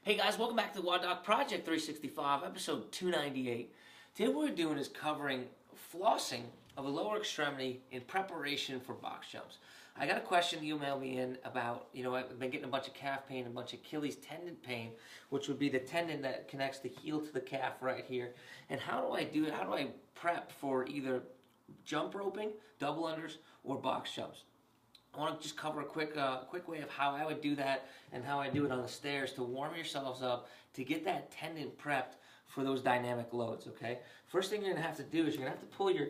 Hey guys, welcome back to the WODdoc Project365, episode 298. Today what we're doing is covering flossing of the lower extremity in preparation for box jumps. I got a question emailed me in about, I've been getting a bunch of calf pain, a bunch of Achilles tendon pain, which would be the tendon that connects the heel to the calf right here. And how do I do it? How do I prep for either jump roping, double unders, or box jumps? I want to just cover a quick way of how I would do that and how I do it on the stairs to warm yourselves up to get that tendon prepped for those dynamic loads, okay? First thing you're going to have to do is you're going to have to pull your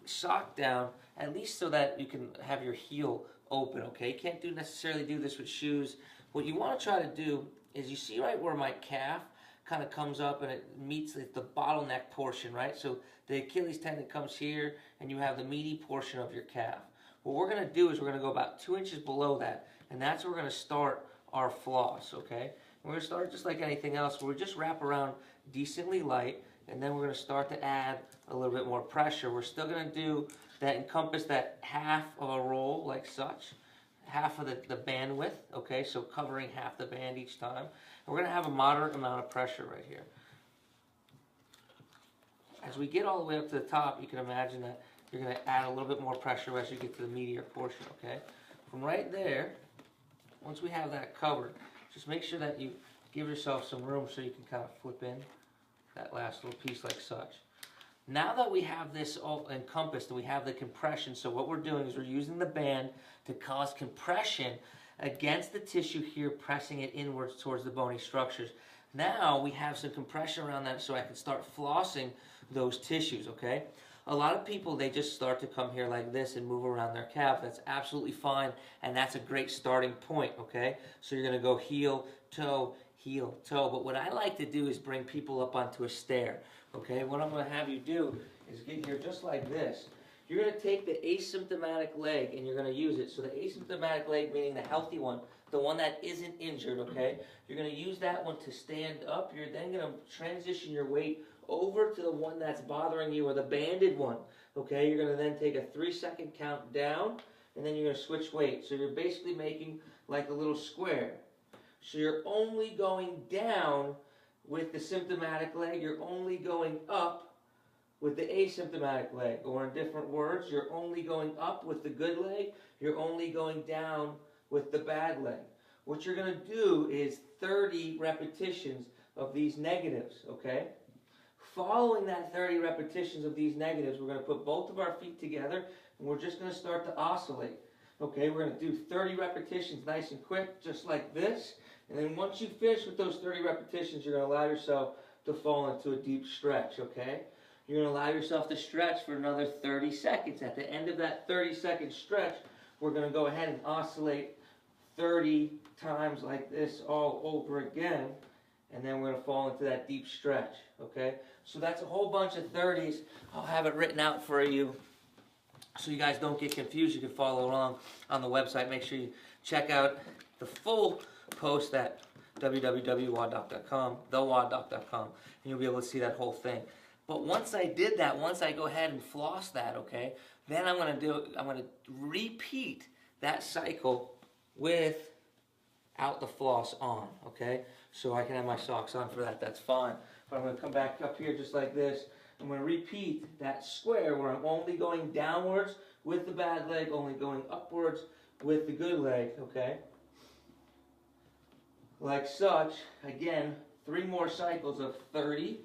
sock down at least so that you can have your heel open, okay? You can't necessarily do this with shoes. What you want to try to do is you see right where my calf kind of comes up and it meets the bottleneck portion, right? So the Achilles tendon comes here and you have the meaty portion of your calf. What we're going to do is we're going to go about 2 inches below that, and that's where we're going to start our floss, okay? We're going to start just like anything else, where we just wrap around decently light, and then we're going to start to add a little bit more pressure. We're still going to do that, encompass that half of a roll like such, half of the bandwidth, okay? So covering half the band each time. And we're going to have a moderate amount of pressure right here. As we get all the way up to the top, you can imagine that you're going to add a little bit more pressure as you get to the meatier portion, okay? From right there, once we have that covered, just make sure that you give yourself some room so you can kind of flip in that last little piece like such. Now that we have this all encompassed and we have the compression, so what we're doing is we're using the band to cause compression against the tissue here, pressing it inwards towards the bony structures. Now we have some compression around that so I can start flossing those tissues, okay? A lot of people, they just start to come here like this and move around their calf. That's absolutely fine, and that's a great starting point, okay? So you're going to go heel, toe, but what I like to do is bring people up onto a stair, okay? What I'm going to have you do is get here just like this. You're going to take the asymptomatic leg and you're going to use it. So the asymptomatic leg, meaning the healthy one, the one that isn't injured, okay? You're going to use that one to stand up. You're then going to transition your weight over to the one that's bothering you, or the banded one, okay? You're going to then take a 3-second count down, and then you're going to switch weight. So you're basically making like a little square. So you're only going down with the symptomatic leg. You're only going up with the asymptomatic leg. Or in different words, you're only going up with the good leg. You're only going down with the bad leg. What you're going to do is 30 repetitions of these negatives, okay? Following that 30 repetitions of these negatives, we're going to put both of our feet together and we're just going to start to oscillate. Okay, we're going to do 30 repetitions nice and quick, just like this. And then once you finish with those 30 repetitions, you're going to allow yourself to fall into a deep stretch, okay? You're going to allow yourself to stretch for another 30 seconds. At the end of that 30-second stretch, we're going to go ahead and oscillate 30 times like this all over again. And then we're going to fall into that deep stretch, okay? So that's a whole bunch of 30s. I'll have it written out for you so you guys don't get confused. You can follow along on the website. Make sure you check out the full post at www.woddoc.com, thewoddoc.com, and you'll be able to see that whole thing. But once I did that, once I go ahead and floss that, okay, then I'm going to repeat that cycle without the floss on, okay? So I can have my socks on for that, that's fine. But I'm going to come back up here just like this. I'm going to repeat that square where I'm only going downwards with the bad leg, only going upwards with the good leg, okay? Like such. Again, 3 more cycles of 30,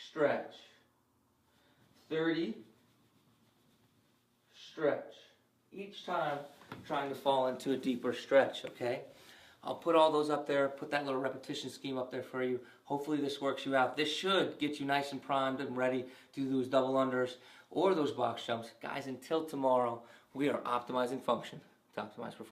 stretch, 30, stretch. Each time trying to fall into a deeper stretch, okay? I'll put all those up there, put that little repetition scheme up there for you. Hopefully this works you out. This should get you nice and primed and ready to do those double unders or those box jumps. Guys, until tomorrow, we are optimizing function to optimize performance.